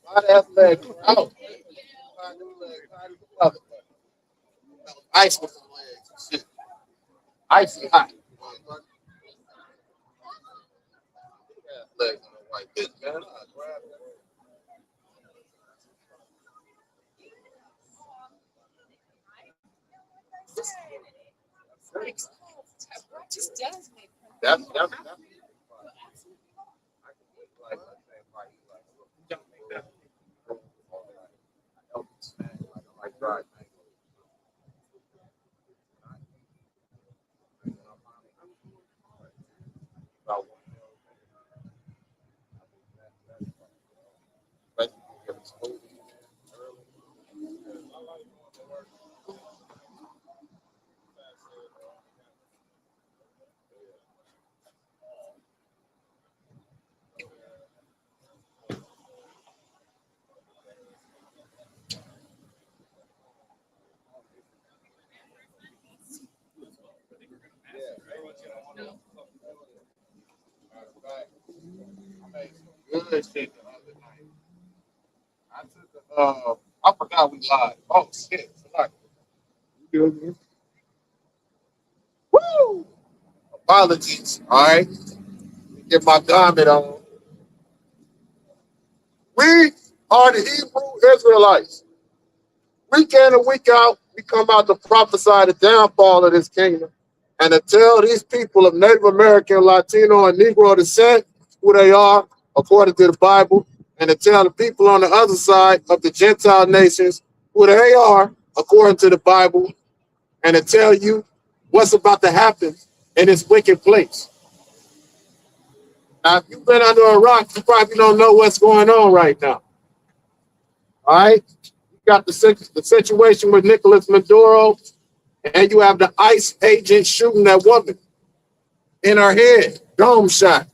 Why that leg out? Why them legs out of the mother? Ice with the legs. Shit. Icy hot. Legs on the white bitch, man. I grab that. That's good shit the other night. I took I forgot we lied. Oh shit. Sorry. You good, man? Woo! Apologies. All right. Get my garment on. We are the Hebrew Israelites. Week in and week out, we come out to prophesy the downfall of this kingdom and to tell these people of Native American, Latino, and Negro descent who they are according to the Bible, and to tell the people on the other side of the Gentile nations who they are according to the Bible, and to tell you what's about to happen in this wicked place. Now, if you've been under a rock, you probably don't know what's going on right now. All right? You got the situation with Nicolas Maduro, and you have the ICE agent shooting that woman in her head, dome shot.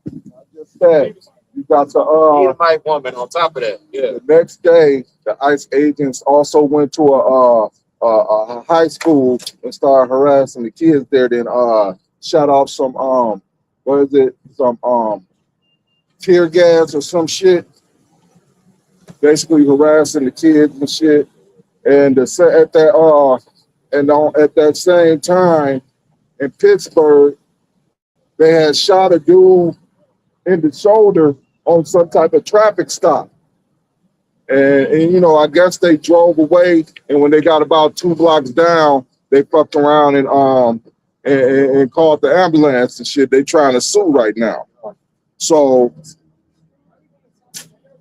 I just said, you got the white woman on top of that. Yeah. The next day, the ICE agents also went to a high school and started harassing the kids there. Then shot off some what is it? Some tear gas or some shit. Basically harassing the kids and shit. And at that same time in Pittsburgh, they had shot a dude in the shoulder on some type of traffic stop. And you know, I guess they drove away, and when they got about 2 blocks down, they fucked around and called the ambulance and shit. They trying to sue right now. So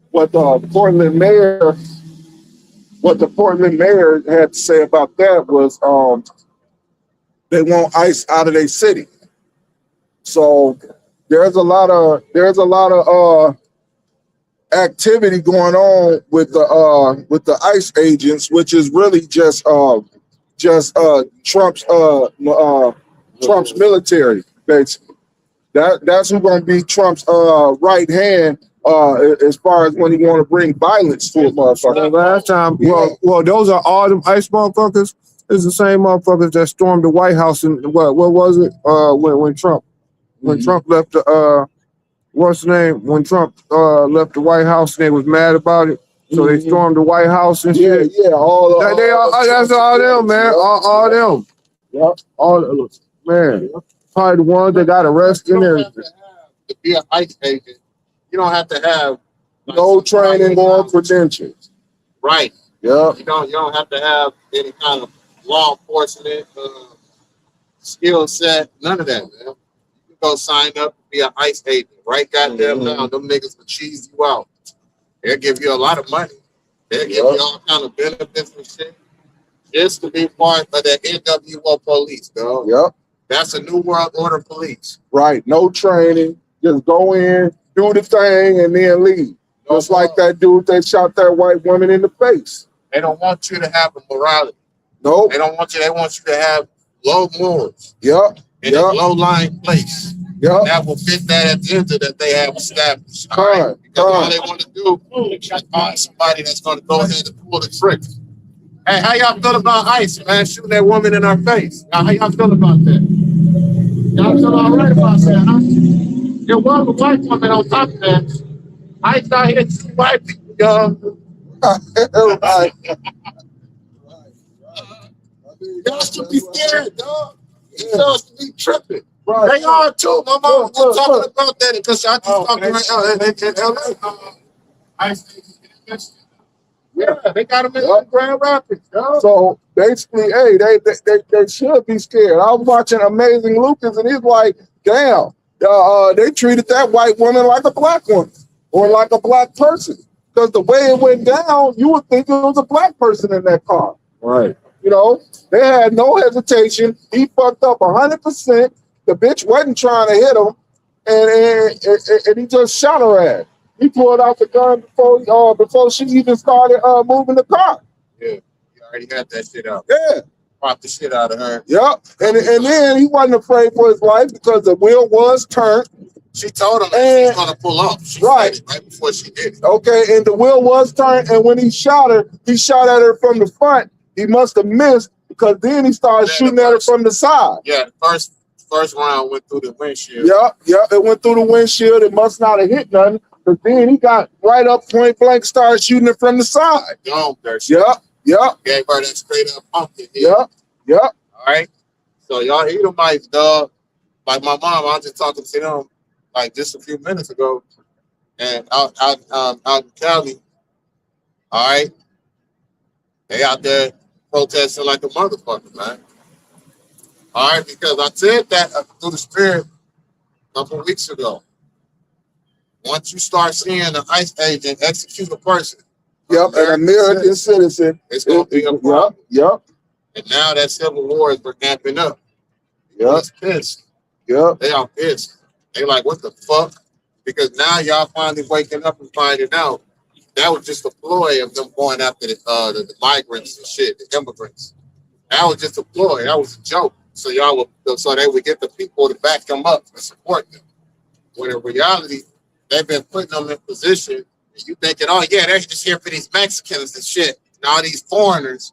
what the Portland mayor had to say about that was they want ICE out of their city. So there's a lot of activity going on with the ICE agents, which is really just Trump's military, basically. That's who's gonna be Trump's right hand as far as when he want to bring violence to a motherfucker. Last time, well, those are all them ICE motherfuckers. It's the same motherfuckers that stormed the White House and what was it? When Trump left the what's the name? When Trump left the White House and they was mad about it. So they stormed the White House and shit. Yeah, that's all them, man. All them. Yep. All man. Probably the ones that got arrested and everything. To be an ICE agent, you don't have to have no training or credentials. Right. Yeah. You don't have to have any kind of law enforcement skill set. None of that, man. You can go sign up and be an ICE agent. Right goddamn now, them niggas will cheese you out. They'll give you a lot of money. They'll give you all kind of benefits and shit. Just to be part of the NWO police, dog. Yep. That's a New World Order police. Right. No training. Just go in, do the thing, and then leave. No Just like that dude that shot that white woman in the face. They don't want you to have a morality. Nope. They want you to have low morals. Yep. In a low-lying place. Yep. That will fit that agenda that they have established. All right? Because all they want to do is find somebody that's going to go ahead and pull the trigger. Hey, how y'all feel about ICE, man, shooting that woman in her face? How y'all feel about that? Y'all feel all right about that, huh? There was a white woman on top of that I thought here shooting white people, y'all. Right. Y'all should be scared, dog. Y'all should be tripping. Right. They are too. My mom was Look, talking look. about that because I just talked in LA. Yeah, they got them in Grand Rapids, dog. So basically, hey, they should be scared. I was watching Amazing Lucas, and he's like, damn, they treated that white woman like a black woman or like a black person. Because the way it went down, you would think it was a black person in that car. Right. You know, they had no hesitation. He fucked up 100%. The bitch wasn't trying to hit him, and he just shot her ass. He pulled out the gun before she even started moving the car. Yeah, you already got that shit out. Yeah. Popped the shit out of her. Yep. And then he wasn't afraid for his life because the wheel was turned. She told him that she was gonna pull off. She Right. said it right before she did it. Okay, and the wheel was turned, and when he shot at her from the front. He must have missed because then he started shooting at her from the side. Yeah, the first round went through the windshield. Yep, it went through the windshield. It must not have hit nothing. But then he got right up point blank, started shooting it from the side. Yep. Yep. Gave her that straight up pumpkin. Yep. All right. So y'all Edomites, dog. Like my mom, I was just talking to them like just a few minutes ago, and out in Cali. All right. They out there protesting like a motherfucker, man. All right, because I said that through the spirit a couple of weeks ago. Once you start seeing an ICE agent execute a person, an American citizen, it's going to be a problem. Yep. And now that civil war is ramping up. Yep. It's pissed. Yep. They are pissed. They like, what the fuck? Because now y'all finally waking up and finding out that was just a ploy of them going after the migrants and shit, the immigrants. That was just a ploy. That was a joke. So they would get the people to back them up and support them. When in reality, they've been putting them in position. And you thinking, oh yeah, they're just here for these Mexicans and shit. And all these foreigners,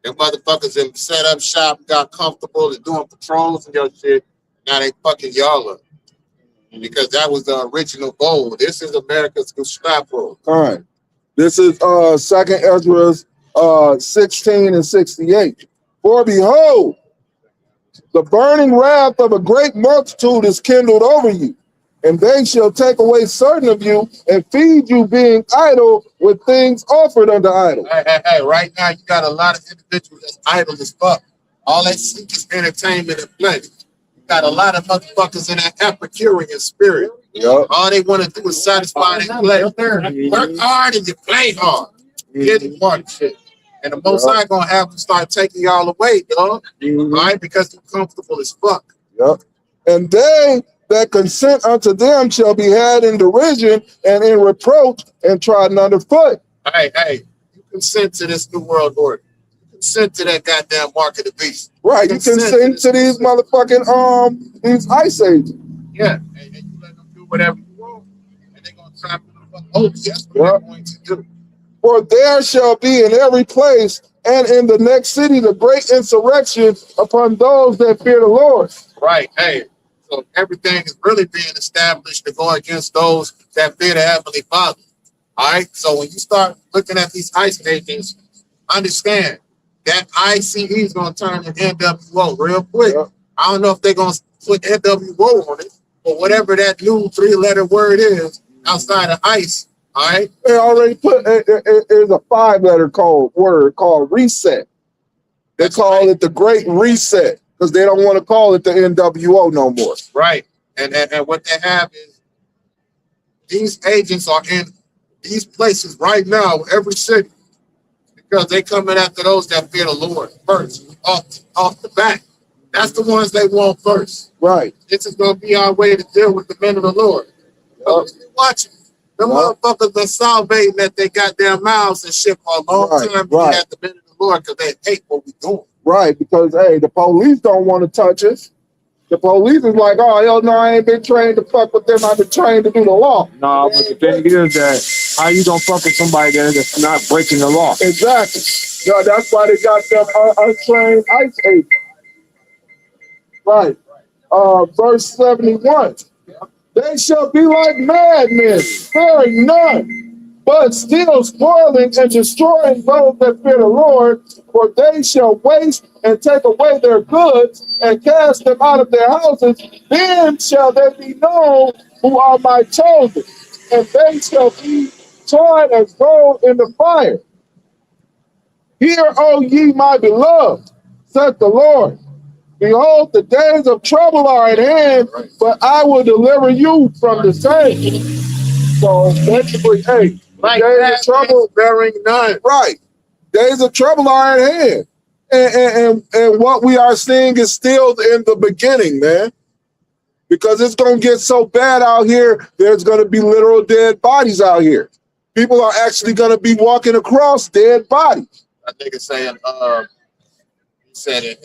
them motherfuckers have set up shop, got comfortable, and doing patrols and your shit. Now they fucking y'all up. Because that was the original goal. This is America's Gestapo. All right. This is 2nd Ezra 16 and 68. For behold, the burning wrath of a great multitude is kindled over you, and they shall take away certain of you and feed you being idle with things offered unto idols. Hey, right now you got a lot of individuals that's idle as fuck. All they seek is entertainment and pleasure. You got a lot of motherfuckers in that Epicurean spirit. Yep. All they want to do is satisfy their pleasure. Work hard and you play hard. Getting money shit. And the Most High gonna have them start taking y'all away, dog. Right? Because you're comfortable as fuck. Yep. And they that consent unto them shall be had in derision and in reproach and trodden underfoot. Hey, you consent to this new world order. You consent to that goddamn mark of the beast. Right, you consent to these motherfucking these ICE agents. Yeah, and you let them do whatever you want, and they're gonna try to fuck over. That's what they're going to do. For there shall be in every place and in the next city the great insurrection upon those that fear the Lord. Right. Hey, so everything is really being established to go against those that fear the Heavenly Father. All right. So when you start looking at these ICE agents, understand that ICE is going to turn to NWO real quick. Yep. I don't know if they're going to put NWO on it, but whatever that new 3-letter word is outside of ICE. All right. They already put there's a 5-letter word called reset. They call it the Great Reset because they don't want to call it the NWO no more. Right. And what they have is these agents are in these places right now, every city, because they coming after those that fear the Lord first, off the bat. That's the ones they want first. Right. This is going to be our way to deal with the men of the Lord. So watching. Them motherfuckers been salivating at their goddamn mouths and shit for a long time being at the men of the Lord because they hate what we doing. Right, because, hey, the police don't want to touch us. The police is like, oh, hell no, I ain't been trained to fuck with them. I've been trained to do the law. Nah, but the thing is that how you gonna fuck with somebody that's not breaking the law? Exactly. No, that's why they got them untrained ICE agents. Right. Verse 71. They shall be like madmen, sparing none, but still spoiling and destroying those that fear the Lord. For they shall waste and take away their goods and cast them out of their houses. Then shall they be known who are my chosen, and they shall be tried as gold in the fire. Hear, O ye my beloved, saith the Lord. Behold, the days of trouble are at hand, but I will deliver you from the same. So basically, hey, like days of trouble, bearing none. Right. Days of trouble are at hand. And what we are seeing is still in the beginning, man. Because it's going to get so bad out here, there's going to be literal dead bodies out here. People are actually going to be walking across dead bodies. I think it's saying, he said it,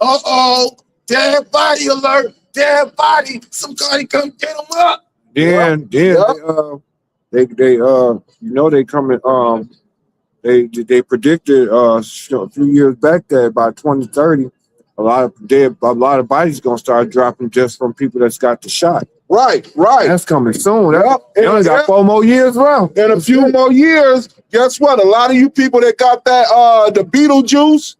uh-oh, dead body alert, dead body. Somebody come get him up. Then they coming. They predicted a few years back that by 2030, a lot of bodies gonna start dropping just from people that's got the shot. Right. That's coming soon. They only got 4 more years left. In a few more years, guess what? A lot of you people that got that the Beetlejuice,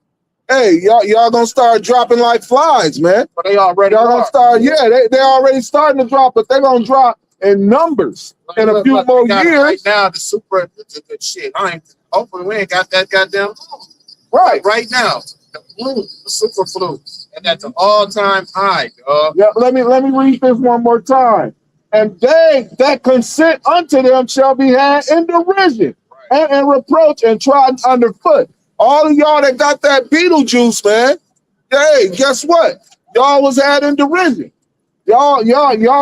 hey, y'all gonna start dropping like flies, man. But they already gonna start. Yeah, they already starting to drop, but they're gonna drop in numbers in a few more years. Right now, the good shit. Hopefully we ain't got that goddamn flu. Right now, the flu, the super flu, and that's an all-time high, dog. Yeah, let me read this one more time. And they that consent unto them shall be had in derision and reproach and trodden underfoot. All of y'all that got that Beetlejuice, man, hey, guess what? Y'all was had in derision. Y'all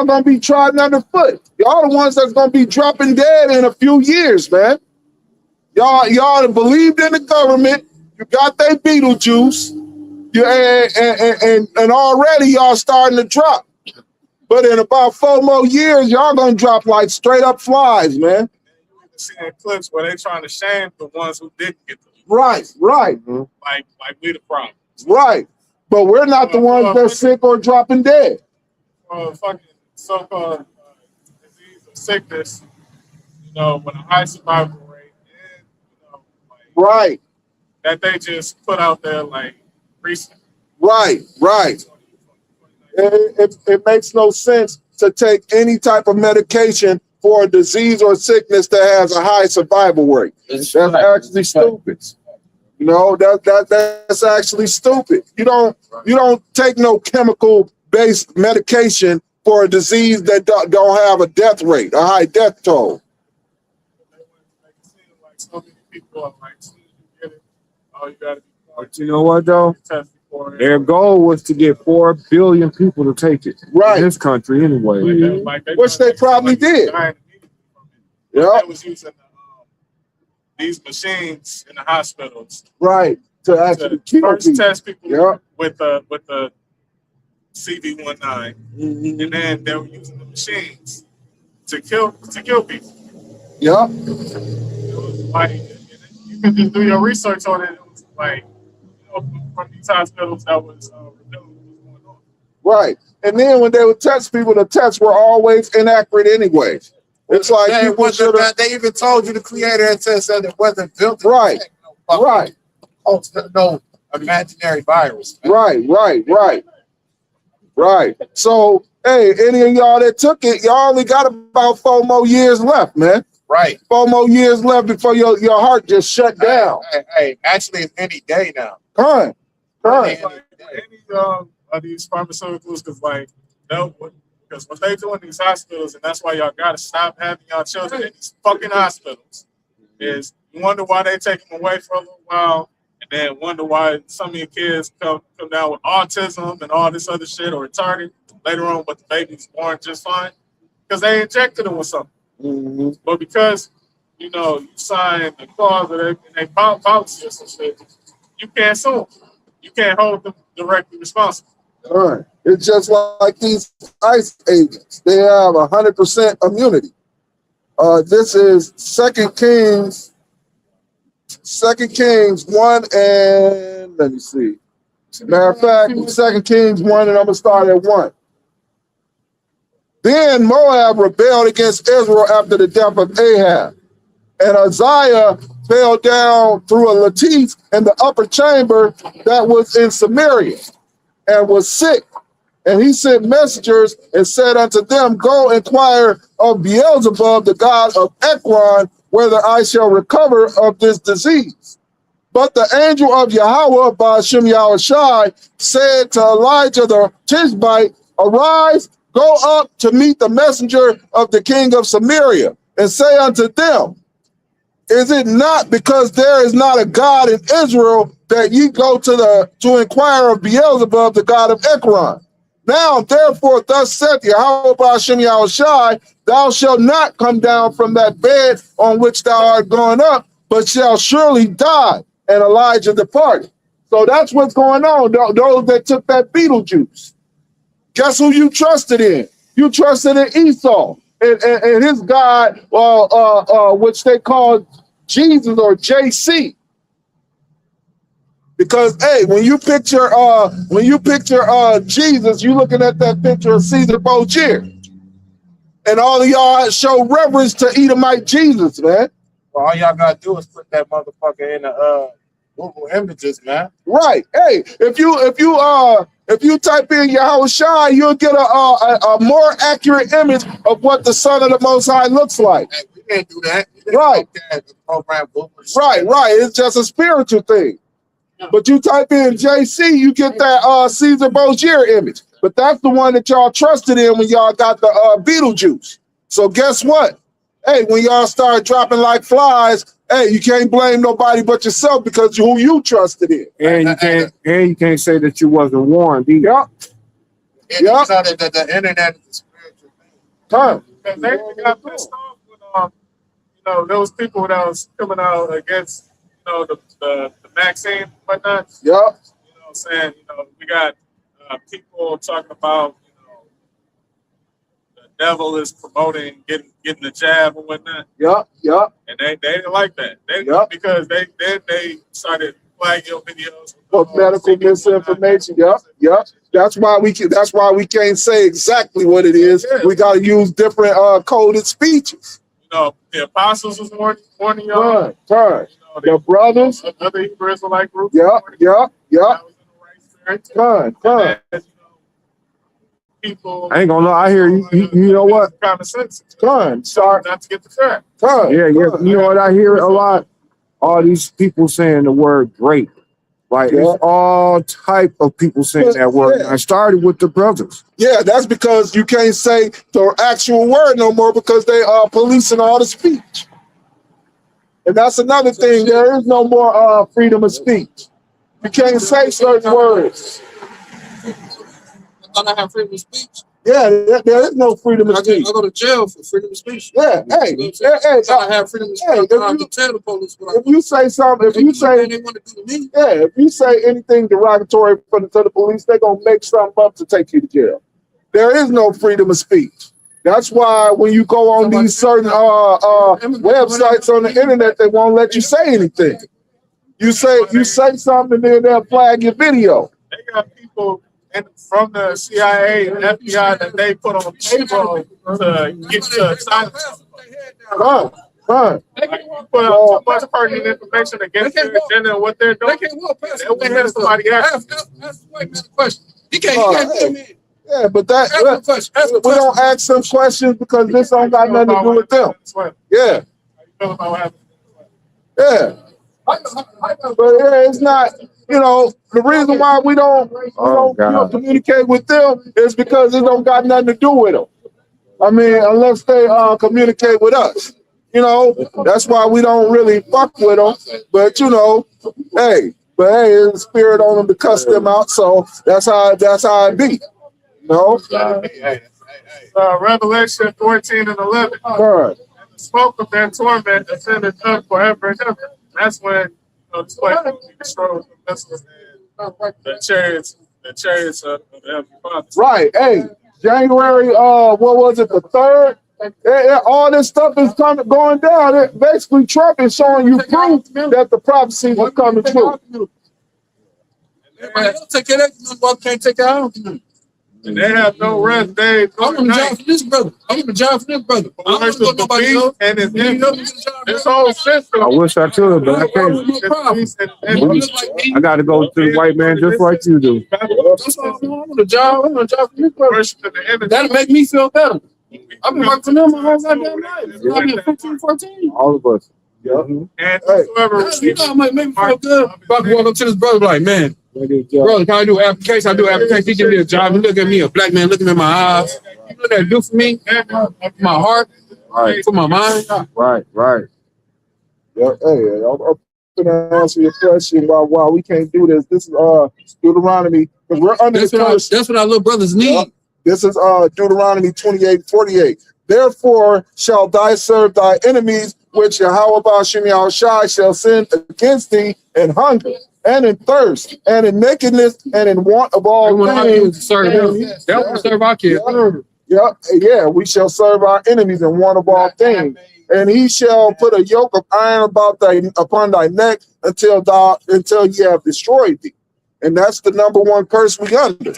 gonna be trodden underfoot. Y'all the ones that's gonna be dropping dead in a few years, man. Y'all believed in the government. You got that Beetlejuice, and already y'all starting to drop. But in about 4 more years, y'all gonna drop like straight up flies, man. Seeing clips where they trying to shame the ones who didn't get the right. Mm-hmm. Like we the problem. Right. But we're not the ones that's sick or dropping dead. Fucking so-called disease or sickness, with a high survival rate, and right, that they just put out there like recently. Right. It makes no sense to take any type of medication for a disease or sickness that has a high survival rate. That's actually stupid. That's actually stupid. You don't take no chemical-based medication for a disease that don't have a death rate, a high death toll. So many people are like, get it. Oh, you gotta be. But you know what though? Their goal was to get 4 billion people to take it. In this country anyway. Mm-hmm. Which they probably did. Yeah. They was using these machines in the hospitals. Right. To actually first test people with the CV-19. Mm-hmm. And then they were using the machines to kill people. Yep. It was like, you can just do your research on it. It was like, from these hospitals that was revealing what was going on. Right. And then when they would test people, the tests were always inaccurate anyway. It's like people should have. They even told you the creator and test that it wasn't built. Right. No imaginary virus. Man. Right. So, hey, any of y'all that took it, y'all only got about 4 more years left, man. Right. 4 more years left before your heart just shut down. Hey, actually, it's any day now. Current. Any of these pharmaceuticals, because what they do in these hospitals, and that's why y'all gotta stop having y'all children in these fucking hospitals, is you wonder why they take them away for a little while, and then wonder why some of your kids come down with autism and all this other shit or retarded later on, but the baby's born just fine because they injected them with something. Mm-hmm. But because you sign the clause in their policy or some shit, you can't sue them. You can't hold them directly responsible. All right. It's just like these ICE agents. They have 100% immunity. This is 2 Kings 1 and let me see. Matter of fact, 2 Kings 1 and I'm gonna start at 1. Then Moab rebelled against Israel after the death of Ahab. And Uzziah fell down through a lattice in the upper chamber that was in Samaria and was sick. And he sent messengers and said unto them, Go inquire of Beelzebub, the god of Ekron, whether I shall recover of this disease. But the angel of Yahweh, by Shem Yahushai, said to Elijah the Tishbite, Arise, go up to meet the messenger of the king of Samaria, and say unto them, Is it not because there is not a God in Israel that ye go to inquire of Beelzebub, the god of Ekron? Now, therefore, thus saith Yahweh Ba'ashem Yahushai, thou shalt not come down from that bed on which thou art gone up, but shall surely die. And Elijah departed. So that's what's going on. Those that took that Beetlejuice. Guess who you trusted in? You trusted in Esau and his God, which they call Jesus or JC. Because hey, when you picture Jesus, you looking at that picture of Caesar Borgia. And all of y'all show reverence to Edomite Jesus, man. Well, all y'all gotta do is put that motherfucker in the Google images, man. Right. Hey, if you type in Yahushua, you'll get a more accurate image of what the Son of the Most High looks like. Hey, we can't do that. Right. The program Google. Right. It's just a spiritual thing. Yeah. But you type in JC, you get that Caesar Borgia image. But that's the one that y'all trusted in when y'all got the Beetlejuice. So guess what? Hey, when y'all start dropping like flies, hey, you can't blame nobody but yourself because who you trusted in. And you can't say that you wasn't warned either. Yep. And you know that the internet is a spiritual thing. Because they got pissed off when those people that was coming out against the vaccine and whatnot. Yep. You know what I'm saying? We got people talking about the devil is promoting getting the jab and whatnot. Yep. And they didn't like that. Because they started flagging your videos for medical misinformation. Yep. That's why we can't say exactly what it is. We got to use different coded speeches. The apostles was warning y'all. Turn. The brothers. Other Hebrew Israelite groups. Yep. Turn. People. I ain't gonna lie. I hear you. You know what? Common sense. Turn. Start. Not to get the track. Turn. Yeah. You know what? I hear a lot. All these people saying the word "great." Like it's all type of people saying that word. I started with the brothers. Yeah, that's because you can't say the actual word no more because they are policing all the speech. And that's another thing. There is no more freedom of speech. You can't say certain words. I thought I have freedom of speech. Yeah, there is no freedom of speech. I go to jail for freedom of speech. Yeah, hey, I have freedom of speech. I can tell the police what if you say something, they want to do to me. Yeah, if you say anything derogatory to the police, they're gonna make something up to take you to jail. There is no freedom of speech. That's why when you go on these certain websites on the internet, they won't let you say anything. You say something, and then they'll flag your video. They got people from the CIA and FBI that they put on payroll to get to silence. Right. They put out so much pertinent information against their agenda and what they're doing. They won't have somebody else. Wait a question. He can't come in. Yeah, but we don't ask them questions because this don't got nothing to do with them. Yeah. Yeah. But yeah, it's not, the reason why we don't communicate with them is because it don't got nothing to do with them. I mean, unless they communicate with us. That's why we don't really fuck with them. But hey, there's a spirit on them to cuss them out, so that's how it be. Revelation 14 and 11. Right. And the smoke of their torment ascended up forever and ever. That's when this place will be destroyed with the missiles and the chariots of the Heavenly Father. Right. Hey, January, what was it, the 3rd? All this stuff is going down. Basically, Trump is showing you proof that the prophecy was coming true. Everybody else take care of that. Can't take care of it. And they have no rest day. I'm on the job for this brother. I'm on the job for this brother. I don't Worship know the nobody beast else. and his You image. know this job, This bro. whole system. I wish I could, but I can't. No problem. You look like me. I got to go to the white man just like you do. That's all I'm doing. I'm on the job. I'm on the job for this brother. Worshiping the image. That'll make me feel better. I've been working for them my whole goddamn life. I've been 15, 14. All of us. Yeah. And whoever You know, it make me feel good. If I can walk up to this brother like, man, brother, can I do an application? I do an application. He give me a job. He look at me, a black man looking in my eyes. You know what that do for me? My heart, Right. for my mind. Right. Yeah, hey, I'm gonna answer your question about why we can't do this. This is Deuteronomy, because we're under the curse. That's what our little brothers need. This is Deuteronomy 28:48. Therefore shall thy serve thy enemies, which Yahweh Ba'ashem Yahushai shall send against thee in hunger, and in thirst, and in nakedness, and in want of all things. Serve him. That will serve our kids. Yeah, we shall serve our enemies in want of all things. And he shall put a yoke of iron upon thy neck until ye have destroyed thee. And that's the number one curse we under.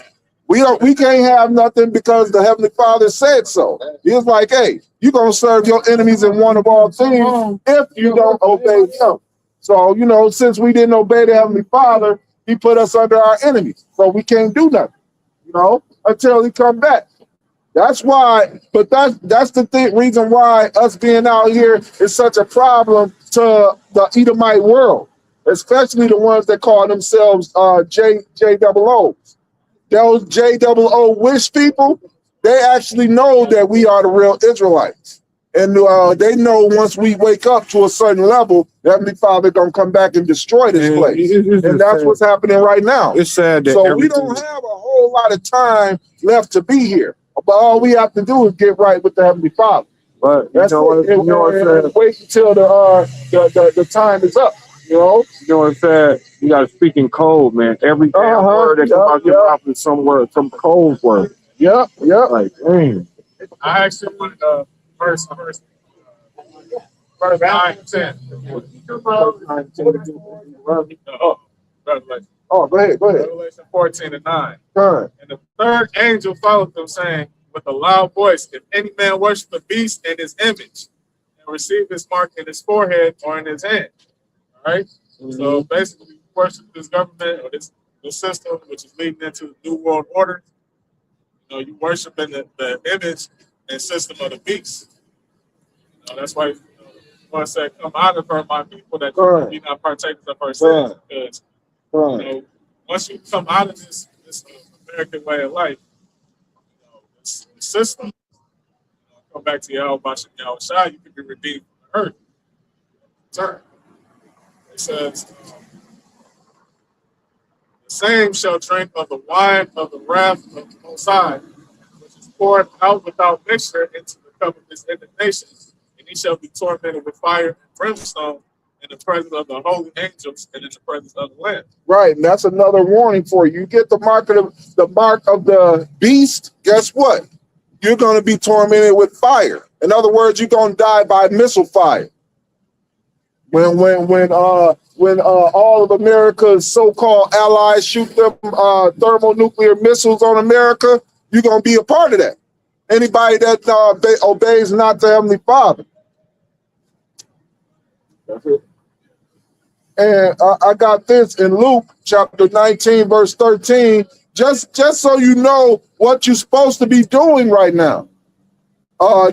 We can't have nothing because the Heavenly Father said so. He was like, hey, you're gonna serve your enemies in one of all things if you don't obey him. So, you know, since we didn't obey the Heavenly Father, he put us under our enemies. So we can't do nothing, you know, until he come back. That's why, but that's the reason why us being out here is such a problem to the Edomite world, especially the ones that call themselves JOO. Those JOO wish people, they actually know that we are the real Israelites. And they know once we wake up to a certain level, the Heavenly Father gonna come back and destroy this place. And that's what's happening right now. It's sad that So we don't have a whole lot of time left to be here. But all we have to do is get right with the Heavenly Father. But That's it. Wait until the time is up. You know what I'm saying? You got to speak in code, man. Every damn word that comes out your mouth is some word, some code word. Yep. Like, dang. I actually wanted verse 9 and 10. Go ahead. Revelation 14 and 9. Turn. And the third angel followed them, saying with a loud voice, if any man worship the beast and his image, and receive his mark in his forehead or in his hand. All right? So basically, you worship this government or this system, which is leading into the New World Order. You know, you worship in the image and system of the beast. You know, that's why God said, come out of her, my people, that you be not partakers of her sins. Because you know, once you come out of this American way of life, you know, this system, you know, come back to Yahweh Ba'ashem Yahushai, you can be redeemed from the earth. Turn. It says, the same shall drink of the wine of the wrath of the Most High, which is poured out without mixture into the cup of his indignation, and he shall be tormented with fire and brimstone in the presence of the holy angels and in the presence of the Lamb. Right, and that's another warning for you. You get the mark of the beast. Guess what? You're going to be tormented with fire. In other words, you're going to die by missile fire. When all of America's so-called allies shoot them thermonuclear missiles on America, you're going to be a part of that. Anybody that obeys not the Heavenly Father. That's it. And I got this in Luke chapter 19, verse 13, just so you know what you're supposed to be doing right now.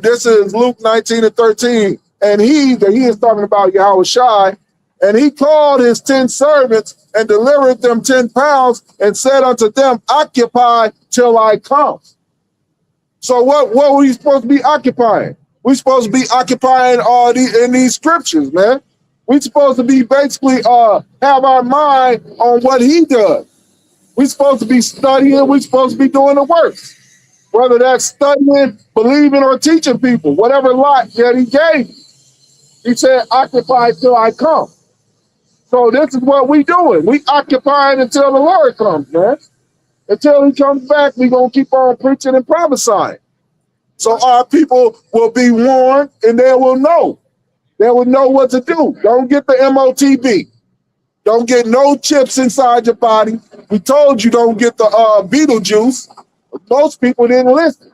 This is Luke 19 and 13. And he is talking about Yahushai, and he called his 10 servants and delivered them 10 pounds and said unto them, occupy till I come. So what were we supposed to be occupying? We're supposed to be occupying in these scriptures, man. We're supposed to be basically have our mind on what he does. We're supposed to be studying. We're supposed to be doing the works. Whether that's studying, believing, or teaching people, whatever lot that he gave. He said, occupy till I come. So this is what we doing. We occupying until the Lord comes, man. Until he comes back, we're going to keep on preaching and prophesying. So our people will be warned and they will know. They will know what to do. Don't get the MOTB. Don't get no chips inside your body. We told you don't get the Beetlejuice. Most people didn't listen.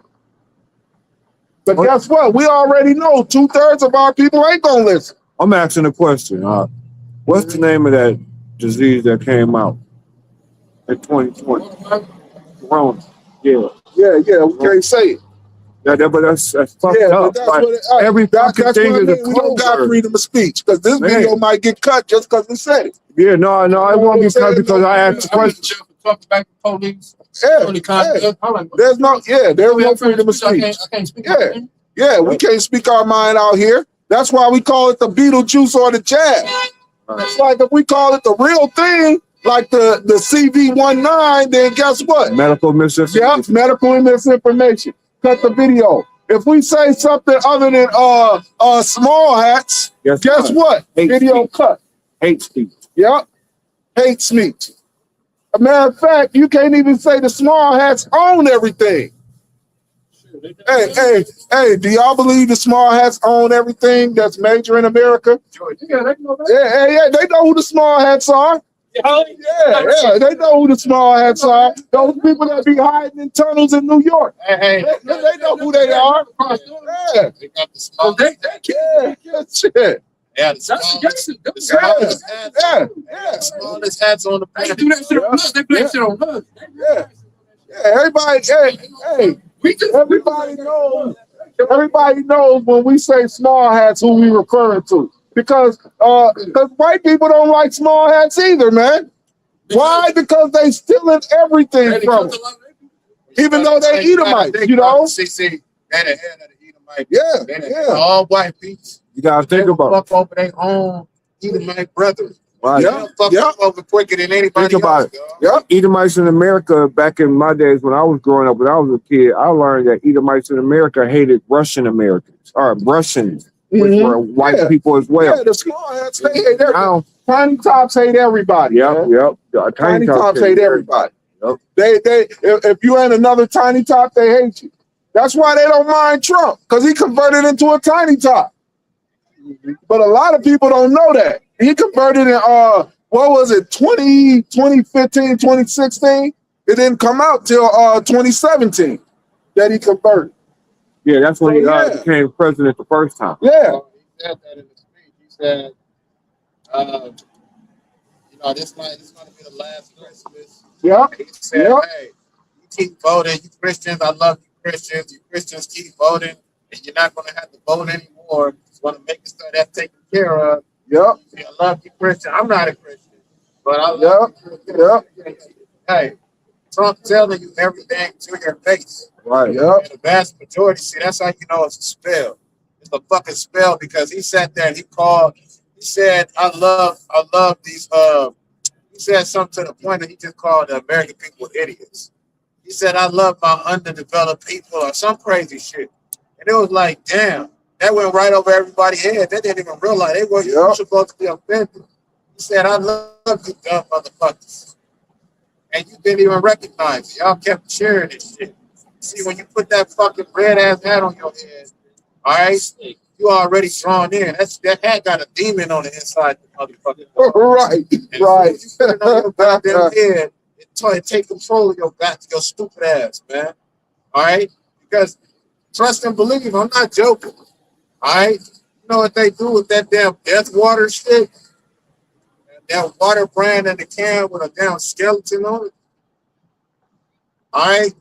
But guess what? We already know 2/3 of our people ain't gonna listen. I'm asking a question. What's the name of that disease that came out in 2020? Corona. Yeah. Yeah, we can't say it. But that's fucked Yeah, up. but that's what every that's fucking what thing I is mean. a We don't got code word. freedom of speech because this Man. video might get cut just because we said it. Yeah, no, I won't get cut because I asked the question. Back to police. There's no freedom of speech. I can't speak. Yeah, we can't speak our mind out here. That's why we call it the Beetlejuice or the jab. It's like if we call it the real thing, like the CV-19, then guess what? Medical misinformation. Yep, medical misinformation. Cut the video. If we say something other than small hats, guess what? Video cut. Hate speech. Yep. Hate speech. A matter of fact, you can't even say the small hats own everything. Hey, do y'all believe the small hats own everything that's major in America? Yeah, they know that. Yeah, they know who the small hats are. Yeah, they know who the small hats are. Those people that be hiding in tunnels in New York. Hey, They know who they are. Yeah. They got the small. Yeah, shit. Yeah, Yeah. smallest hats on the They planet. do that shit on us. They play shit on us. Yeah. Everybody, everybody knows when we say small hats who we referring to. Because white people don't like small hats either, man. Why? Because they stealing everything from them. Even though they Edomites, you know? See, they the head of the Edomite. Yeah. All white people. You gotta think about it. Fuck over their own Edomite brothers. Right. Yeah. Fuck over quicker than anybody Think about else. it. Dog. Edomites in America, back in my days when I was growing up, when I was a kid, I learned that Edomites in America hated Russian Americans, or Russians, which were white people as well. Yeah, the small hats, they hate everybody. Tiny tops hate everybody. Yep. Tiny tops hate everybody. Yep. If you ain't another tiny top, they hate you. That's why they don't mind Trump, because he converted into a tiny top. But a lot of people don't know that. He converted in, what was it, 2015, 2016? It didn't come out till 2017 that he converted. Yeah, that's when he became president the first time. Yeah. He said that in the speech. He said, this gonna be the last Christmas. Yeah. He said, hey, you keep voting, you Christians, I love you Christians. You Christians keep voting, and you're not gonna have to vote anymore. Just want to make sure that's taken care of. Yep. I love you Christian. I'm not a Christian, but I love you. Hey, Trump telling you everything to your face. Right. Yep. And the vast majority, see, that's how you know it's a spell. It's a fucking spell because he sat there and he said, I love these, he said something to the point that he just called the American people idiots. He said, I love my underdeveloped people or some crazy shit. And it was like, damn, that went right over everybody's head. They didn't even realize they were supposed to be offended. He said, I love you dumb motherfuckers. And you didn't even recognize it. Y'all kept sharing this shit. See, when you put that fucking red ass hat on your head, all right, you already drawn in. That hat got a demon on the inside, motherfucker. Right. You put it on your goddamn head, it take control of your stupid ass, man. All right? Because trust and believe, I'm not joking. All right? You know what they do with that damn death water shit? That water brand in the can with a damn skeleton on it. All right?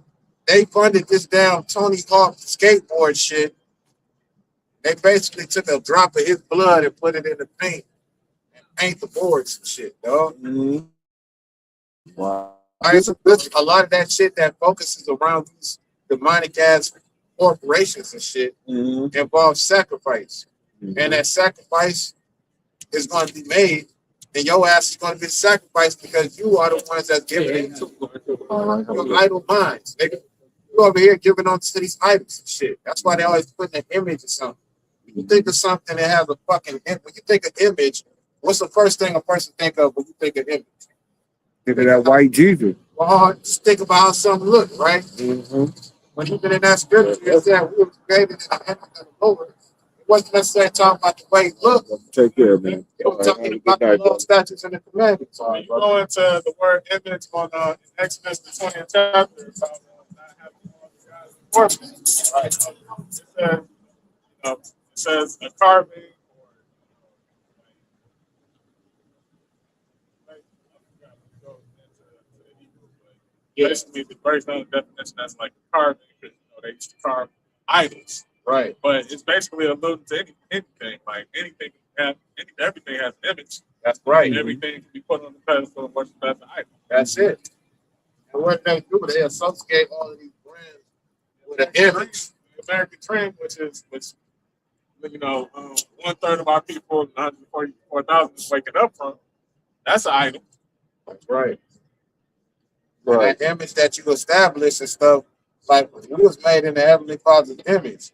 They funded this damn Tony Hawk skateboard shit. They basically took a drop of his blood and put it in the paint and paint the boards and shit, dog. Mm-hmm. Wow. All right, so a lot of that shit that focuses around these demonic ass corporations and shit involves sacrifice. And that sacrifice is going to be made, and your ass is going to be sacrificed because you are the ones that's giving it to your idle minds. You over here giving on to these idols and shit. That's why they always put an image of something. When you think of something that has a fucking, when you think of image, what's the first thing a person think of when you think of image? Think of that white Jesus. Well, just think about how something looks, right? When you've been in that scripture, it said we were created in the image of the Lord. It wasn't necessarily talking about the way it looked. Take care, man. It was talking about the law, statutes, and the commandments. When you go into the word image on in Exodus the 20th chapter, about not having orphans. Right. It says a carving or basically the version of the definition that's like a carving because they used to carve idols. Right. But it's basically alluding to anything. Like everything has an image. That's right. Everything can be put on the pedestal and worshiped as an idol. That's it. And what they do, they associate all of these brands with an image. The American dream, which 1/3 of our people, 144,000 is waking up from. That's an idol. That's right. And that image that you establish and stuff, like we was made in the Heavenly Father's image.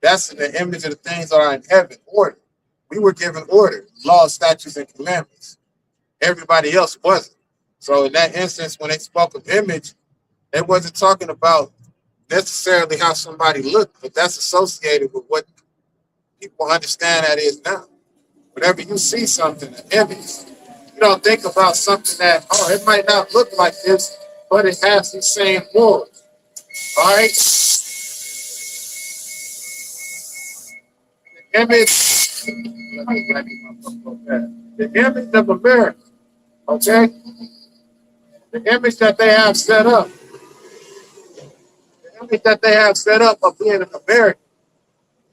That's in the image of the things that are in heaven, order. We were given order, laws, statutes, and commandments. Everybody else wasn't. So in that instance, when they spoke of image, they wasn't talking about necessarily how somebody looked, but that's associated with what people understand that is now. Whenever you see something, an image, you don't think about something that, oh, it might not look like this, but it has the same morals. All right? The image of America, okay? The image that they have set up. The image that they have set up of being an American.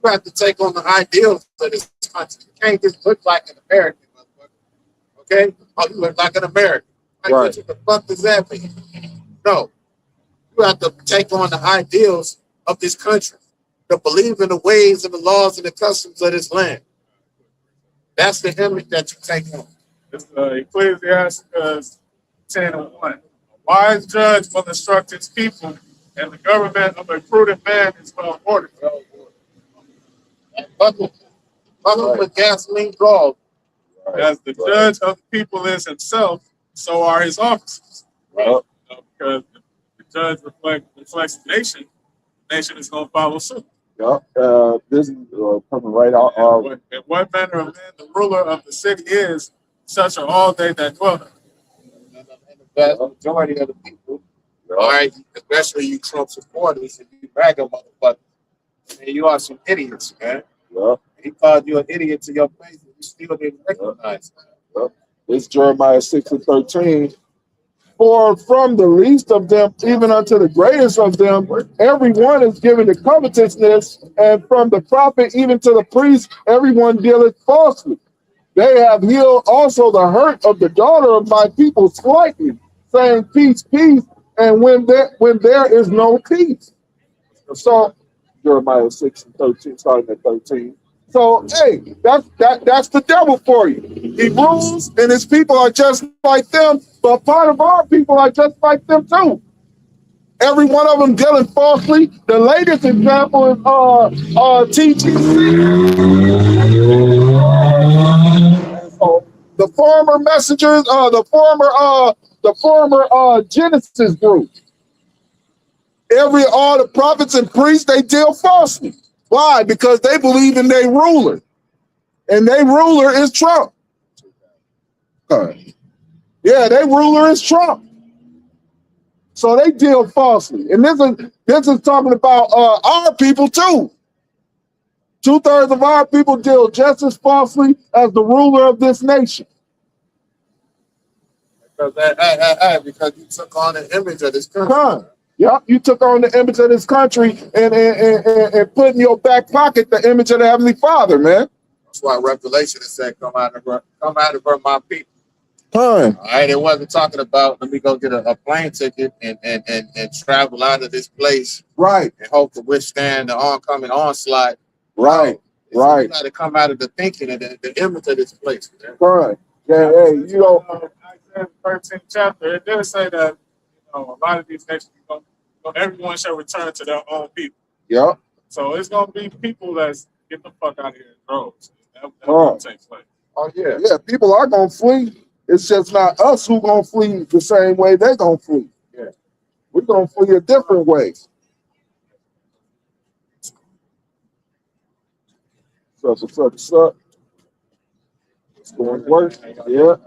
You have to take on the ideals of this country. You can't just look like an American, okay? Oh, you look like an American. Right. What the fuck does that mean? No. You have to take on the ideals of this country, to believe in the ways and the laws and the customs of this land. That's the image that you take on. It's Ecclesiastes 10:1. A wise judge will instruct his people, and the government of a prudent man is well ordered. Buckle with gasoline draws. As the judge of the people is himself, so are his officers. Right? Because if the judge reflects the nation is going to follow suit. Yeah, this is coming right out. In what manner of man the ruler of the city is, such are all they that dwell there. The majority of the people, all right, especially you Trump supporters, and you brag about motherfuckers, and you are some idiots, man. Yeah. He called you an idiot to your face, and you still didn't recognize it. Yeah. It's Jeremiah 6:13. For from the least of them, even unto the greatest of them, everyone is given to covetousness, and from the prophet even to the priest, everyone dealeth falsely. They have healed also the hurt of the daughter of my people slightly, saying, peace, peace, and when there is no peace. So Jeremiah 6:13, starting at 13. So hey, that's the devil for you. He rules, and his people are just like them, but part of our people are just like them too. Every one of them dealing falsely. The latest example is TTC. So the former messengers, the former Genesis group. All the prophets and priests, they deal falsely. Why? Because they believe in their ruler, and their ruler is Trump. Yeah, their ruler is Trump. So they deal falsely, and this is talking about our people too. 2/3 of our people deal just as falsely as the ruler of this nation. Because you took on the image of this country. Yep, you took on the image of this country and put in your back pocket the image of the Heavenly Father, man. That's why Revelation said, come out of her, my people. All right, it wasn't talking about let me go get a plane ticket and travel out of this place, right, and hope to withstand the oncoming onslaught. Right, so right. You got to come out of the thinking and the image of this place. Man. Right. Yeah, hey, you know, Isaiah 13th chapter, it does say that a lot of these nations, everyone shall return to their own people. Yeah. So it's gonna be people that's get the fuck out of here in droves. That will take place. Oh yeah. Yeah, people are gonna flee. It's just not us who gonna flee the same way they're gonna flee. Yeah. We're gonna flee a different way. What's up? It's going to work. Yeah.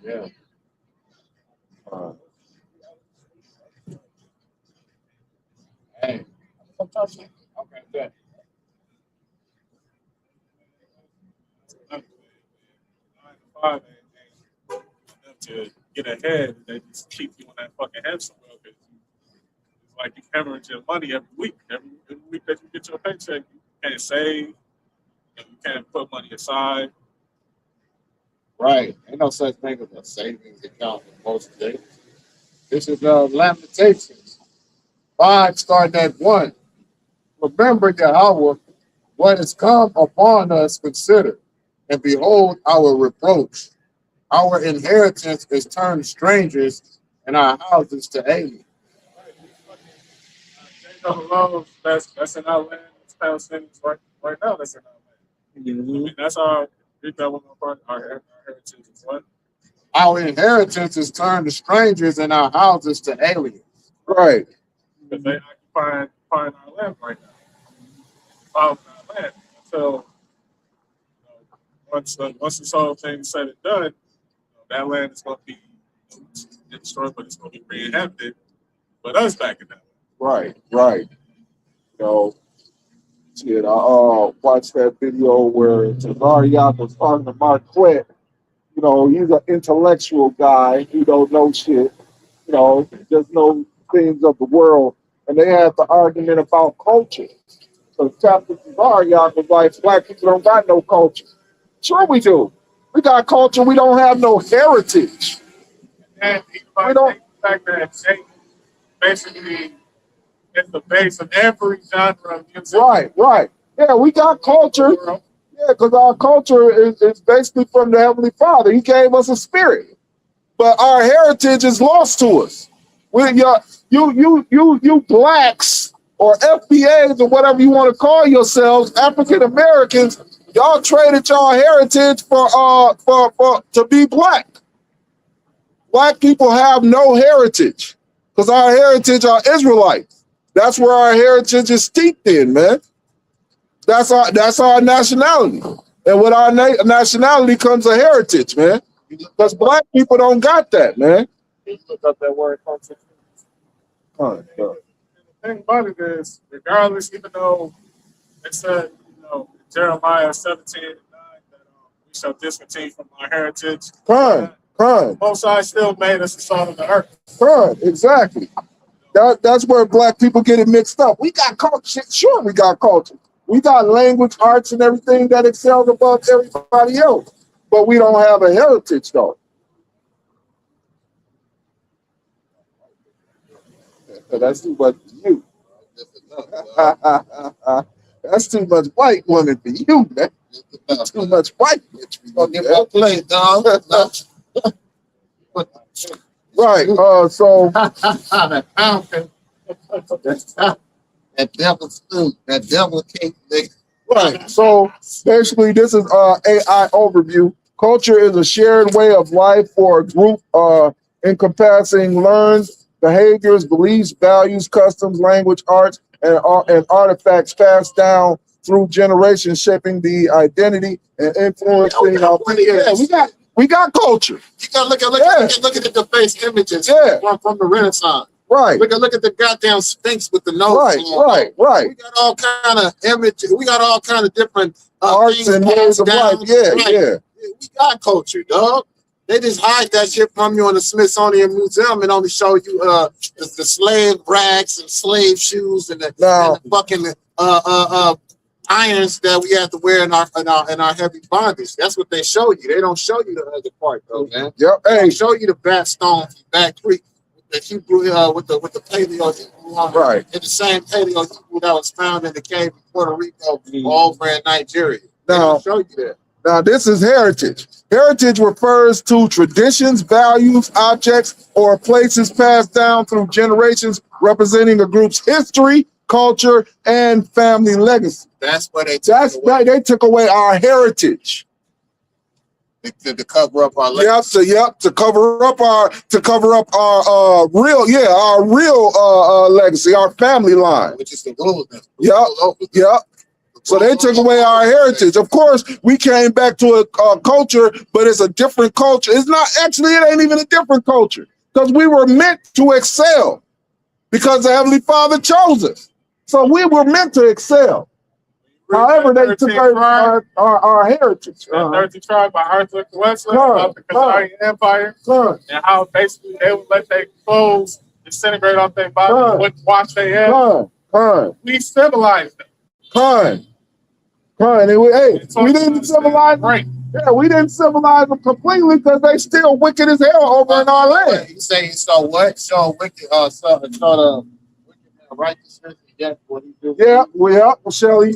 Yeah. Hey. Okay, good. Nine to five ain't enough to get ahead. They just keep you on that fucking hamster wheel. 'Cause it's like you hemorrhage money every week. Every week that you get your paycheck, you can't save. You can't put money aside. Right. Ain't no such thing as a savings account in most days. This is Lamentations 5 starting at 1. Remember, Yahweh, what has come upon us, consider, and behold our reproach. Our inheritance is turned strangers, and our houses to aliens. NWO, that's in our land. It's Palestinians right now. That's in our land. I mean, that's our big government part. Our heritage is what. Our inheritance is turned to strangers, and our houses to aliens. Right. Because they occupying our land right now. Following our land. So once this whole thing is said and done, that land is going to be destroyed, but it's going to be re-inhabited. But us back in that. Right. Right. You know, shit, I watched that video where Tazariak was talking to Marquette. You know, he's an intellectual guy. He don't know shit. You know, just know things of the world. And they had the argument about culture. So Captain Tazariak was like, black people don't got no culture. Sure we do. We got culture. We don't have no heritage. And We don't. the fact that they basically it's the base of every genre of music. Right, right. Yeah, we got culture. Yeah, because our culture is basically from the Heavenly Father. He gave us a spirit. But our heritage is lost to us. You blacks or FBAs or whatever you want to call yourselves, African Americans, y'all traded y'all heritage for to be black. Black people have no heritage because our heritage are Israelites. That's where our heritage is steeped in, man. That's our nationality. And with our nationality comes a heritage, man. Because black people don't got that, man. Look up that word culture. Huh, The thing about it is, regardless, even though it said, Jeremiah 17:9 that we shall discontinue from our heritage. Crime. Most High still made us the salt of the earth. Exactly. That's where black people get it mixed up. We got culture. Sure, we got culture. We got language, arts, and everything that excels above everybody else. But we don't have a heritage, though. That's too much for you. That's too much white woman for you, man. Too much white bitch. We're gonna give it a play, dog. Right. So that devil's food, that devil cake, nigga. right. So basically, this is AI overview. Culture is a shared way of life for a group encompassing learns, behaviors, beliefs, values, customs, language, arts, and artifacts passed down through generations, shaping the identity and influencing our. Yeah, we got culture. You gotta look at the face images from the Renaissance. Right. Look at the goddamn Sphinx with the nose. Right. We got all kind of images. We got all kind of different arts and ways of life. Yeah. We got culture, dog. They just hide that shit from you in the Smithsonian Museum and only show you the slave rags and slave shoes and the fucking irons that we have to wear in our heavy bondage. That's what they show you. They don't show you the other part, though, man. Yep. They show you the Bat Stone from Bat Creek, the Hebrew with the paleo Hebrew, right? And the same paleo Hebrew that was found in the cave in Puerto Rico over in Nigeria. They don't show you that. Now, this is heritage. Heritage refers to traditions, values, objects, or places passed down through generations, representing a group's history, culture, and family legacy. That's what they took away. Right. They took away our heritage. To cover up our legacy. To cover up our real legacy, our family line. Which is the rule. Yep. So they took away our heritage. Of course, we came back to a culture, but it's a different culture. It's not actually, it ain't even a different culture because we were meant to excel because the Heavenly Father chose us. So we were meant to excel. However, they took our heritage. That 13th tribe by Arthur Wesley about the Khazarian Empire and how basically they would let their clothes disintegrate off their body, wouldn't wash their hair. We civilized them. We didn't civilize them. Yeah, we didn't civilize them completely because they still wicked as hell over in our land. You say he saw what? Saw wicked, saw the wicked righteousness. Yeah, what he do? Yeah, shall he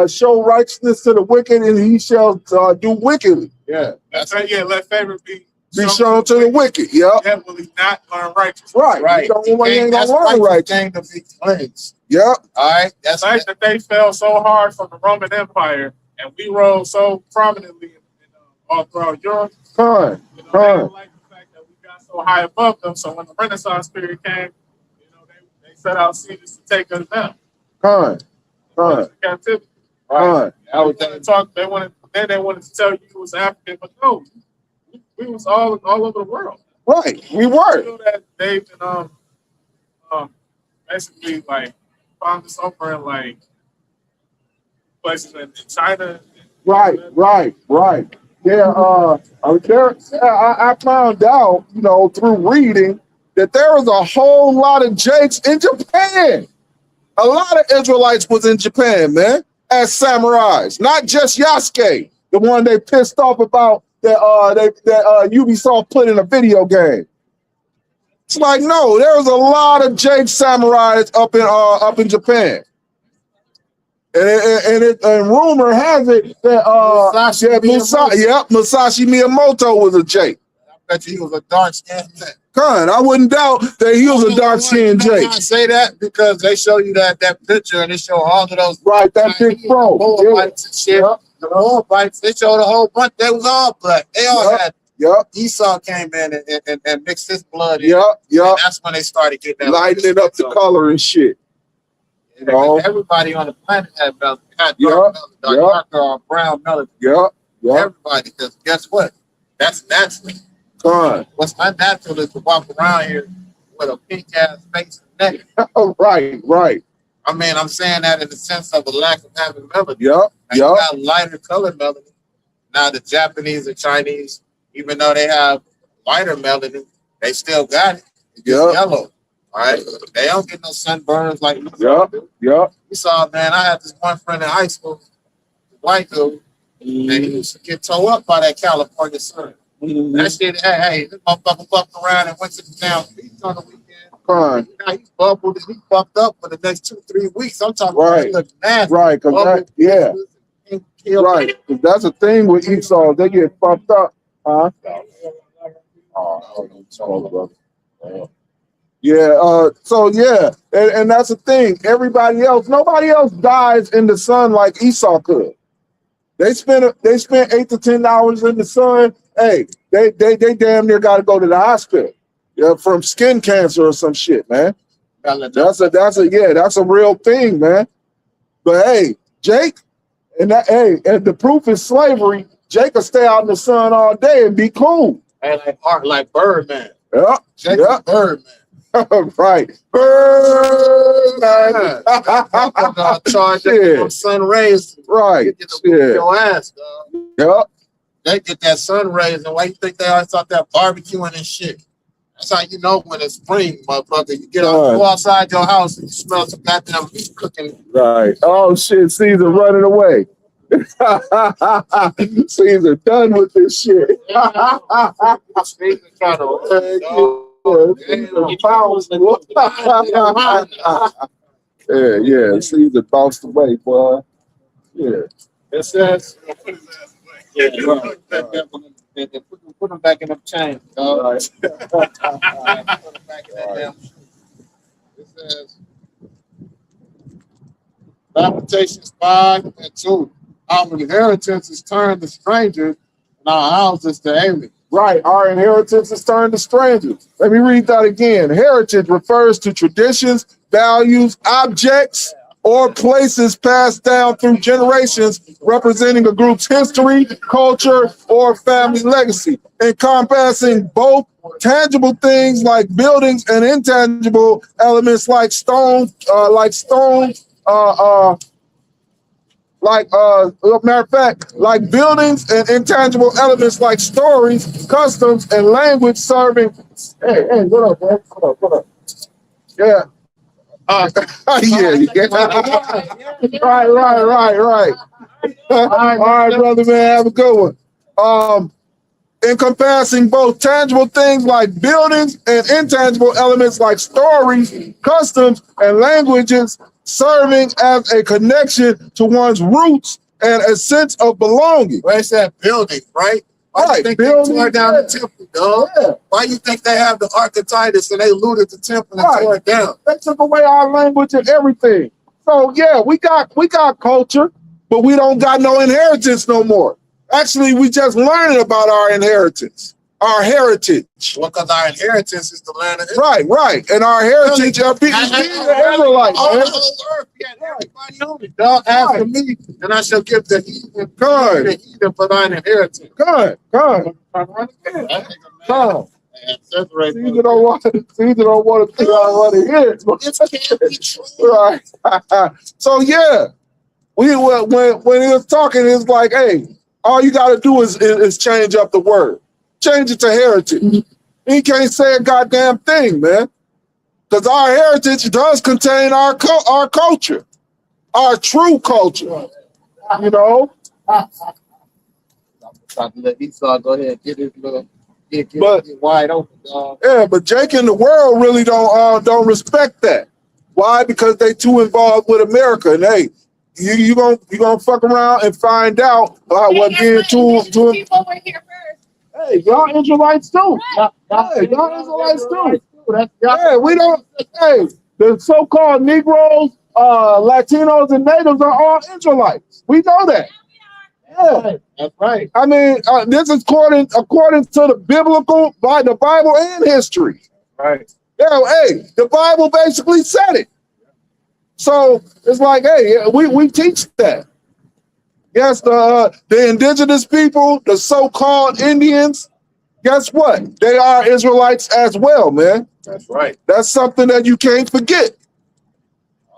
show righteousness to the wicked, and he shall do wickedly. Yeah, that's right. Yeah, let favor be shown to the wicked. Yeah, will he not learn righteousness? Right. That's right. Thing to be cleansed. Yeah. All right. That's the fact that they fell so hard from the Roman Empire, and we rose so prominently all throughout Europe. They didn't like the fact that we got so high above them. So when the Renaissance period came, they set out sieges to take us down. Captivity. Right. They wanted to tell you it was African, but no, we was all over the world. Right, we were. You know that they've been basically like found this over in like places in China. Right. Yeah, I found out, through reading that there was a whole lot of Jakes in Japan. A lot of Israelites was in Japan, man, as samurais. Not just Yasuke, the one they pissed off about that Ubisoft put in a video game. It's like, no, there was a lot of Jake samurais up in Japan. And rumor has it that Masashi Miyamoto was a Jake. I bet you he was a dark skinned man. I wouldn't doubt that he was a dark skinned Jake. I say that because they show you that picture and they show all of those that big pro bites and shit. The whole bites, they showed a whole bunch. They was all black. They all had. Esau came in and mixed his blood in. And that's when they started getting that lightening up the color and shit. Everybody on the planet had dark darker or brown melody. Everybody, because guess what? That's natural. What's unnatural is to walk around here with a pink ass face and neck. Right. I mean, I'm saying that in the sense of a lack of having melody. You got lighter colored melody. Now the Japanese and Chinese, even though they have lighter melody, they still got it. It's yellow. All right. They don't get no sunburns like you saw, man. I had this one friend in high school, white dude, and he used to get towed up by that California sun. That shit, hey, this motherfucker fucked around and went to the damn beach on the weekend. Now he bubbled and he fucked up for the next 2-3 weeks. I'm talking about he looked nasty. Right, because because that's the thing with Esau, they get fucked up. And that's the thing. Nobody else dies in the sun like Esau could. They spent 8 to 10 hours in the sun. Hey, they damn near got to go to the hospital. From skin cancer or some shit, man. That's a real thing, man. But hey, Jake, and the proof is slavery. Jake will stay out in the sun all day and be cool. And like Birdman. Jake Birdman. Right. Birdman. Charge of sun rays. Right. Your ass, dog. They get that sun rays, and why you think they always out there barbecuing and shit? That's how you know when it's spring, motherfucker. You go outside your house and you smell some goddamn meat cooking. Right. Oh shit, Caesar running away. Caesar done with this shit. Caesar trying to Caesar bounced away, boy. Yeah. It says put them back in the chain, dog. Right. Put them back in that damn shoe. It says Lamentations 5:2. Our inheritance is turned to strangers, and our houses to aliens. Right, our inheritance is turned to strangers. Let me read that again. Heritage refers to traditions, values, objects, or places passed down through generations representing a group's history, culture, or family legacy, encompassing both tangible things like buildings and intangible elements like matter of fact, like buildings and intangible elements like stories, customs, and language serving. Hey, what up, man? What up? Yeah. Yeah. Right. All right, brother, man. Have a good one. Encompassing both tangible things like buildings and intangible elements like stories, customs, and languages, serving as a connection to one's roots and a sense of belonging. Where's that building, right? Why you think they tore down the temple, dog? Yeah. Why you think they have the Archetypus and they looted the temple and tore it down? They took away our language and everything. So yeah, we got culture, but we don't got no inheritance no more. Actually, we just learning about our inheritance, our heritage. Well, because our inheritance is the land of Israel. Right. And our heritage are people, the Israelites, All man. the whole earth, yeah, everybody on it, dog. After me, and I shall give the heathen for thine inheritance. Come. Caesar don't want to think I want to hear it. It can't be true. Right. So yeah, when he was talking, it's like, hey, all you got to do is change up the word, change it to heritage. He can't say a goddamn thing, man, because our heritage does contain our culture, our true culture. You know. Let Esau go ahead and get his little get wide open, dog. Yeah, but Jake and the world really don't respect that. Why? Because they too involved with America. And hey, you gonna fuck around and find out what being too. People were here first. Hey, y'all Israelites too. Hey, y'all Israelites too. Yeah, we don't. Hey, the so-called Negroes, Latinos, and natives are all Israelites. We know that. Yeah, That's right. I mean, this is according to the biblical, by the Bible and history. Right. Yeah, hey, the Bible basically said it. So it's like, hey, we teach that. Yes, the indigenous people, the so-called Indians, guess what? They are Israelites as well, man. That's right. That's something that you can't forget.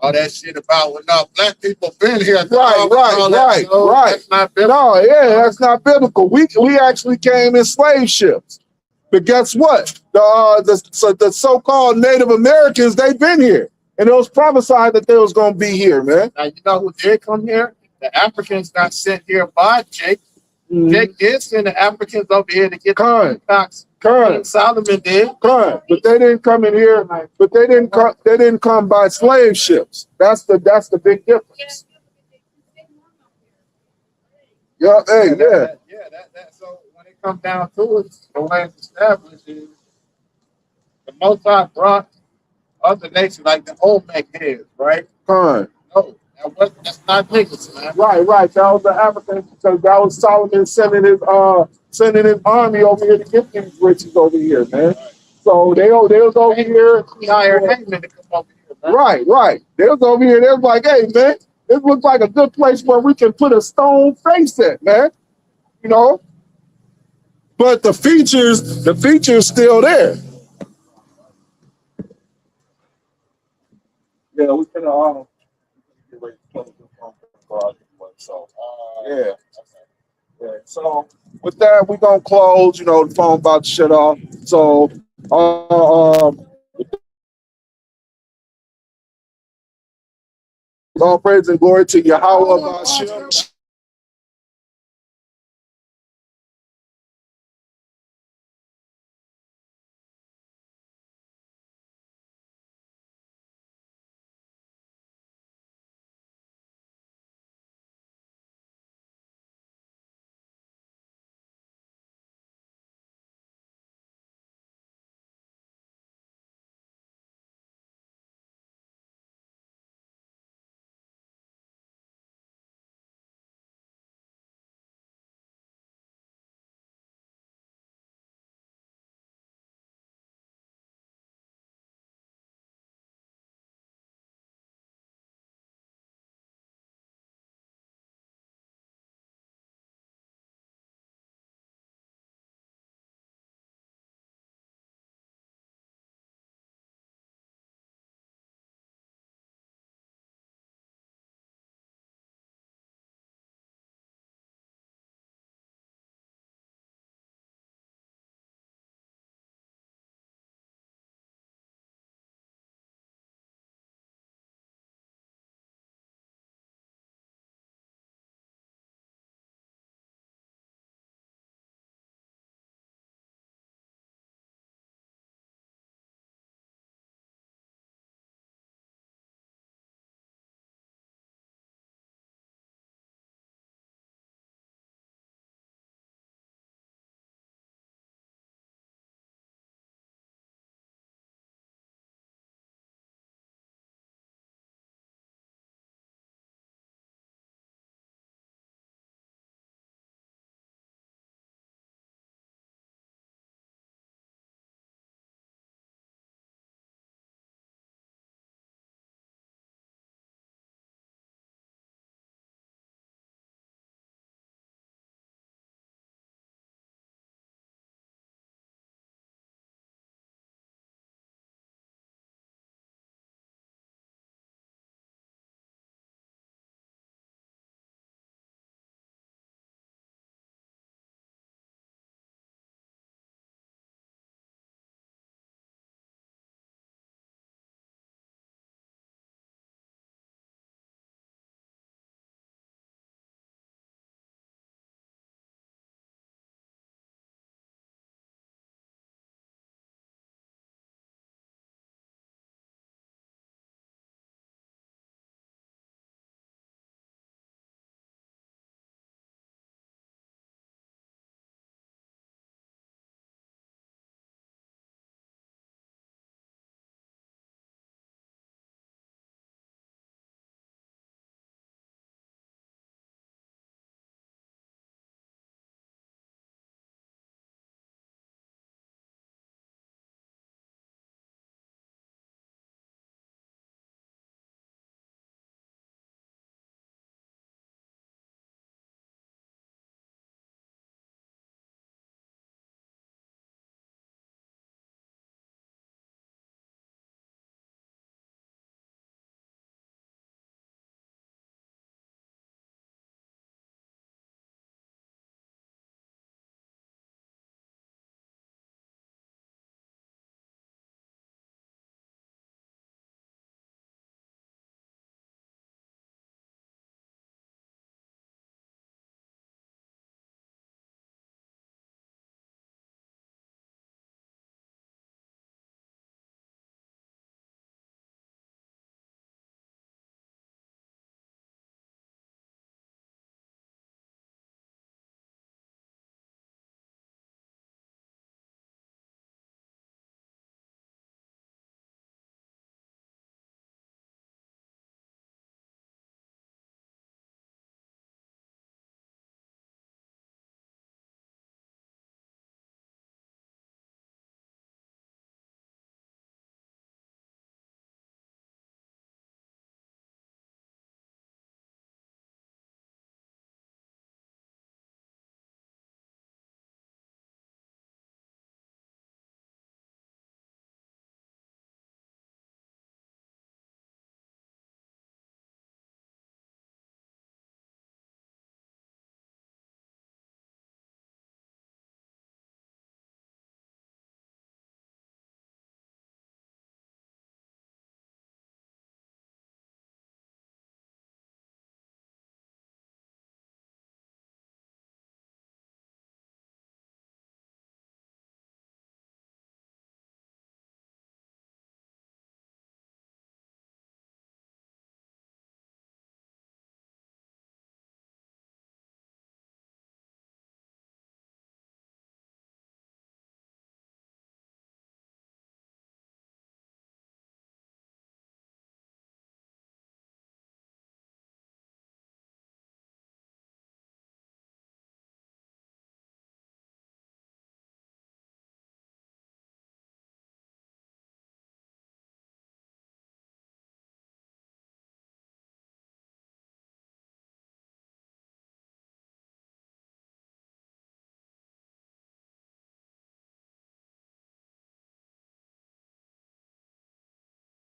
All that shit about when black people been here. Right. That's not biblical. No, yeah, that's not biblical. We actually came in slave ships. But guess what? The so-called Native Americans, they've been here. And it was prophesied that they was going to be here, man. Now, you know who did come here? The Africans got sent here by Jake. Jake did send the Africans over here to get the Cox. Solomon did. But they didn't come in here. But they didn't come by slave ships. That's the big difference. Yeah. So when it comes down to it, the way it's established is the Most High brought other nations like the Olmec heads, right? No, that's not niggas, man. Right. That was the Africans, because that was Solomon sending his army over here to get these riches over here, man. So they was over here. He hired Haman to come over here, man. Right. They was over here. They was like, hey, man, this looks like a good place where we can put a stone face at, man. You know. But the features still there. Yeah, we can get ready to close the phone. So yeah. So with that, we're gonna close. You know, the phone about to shut off. So all praise and glory to Yahweh.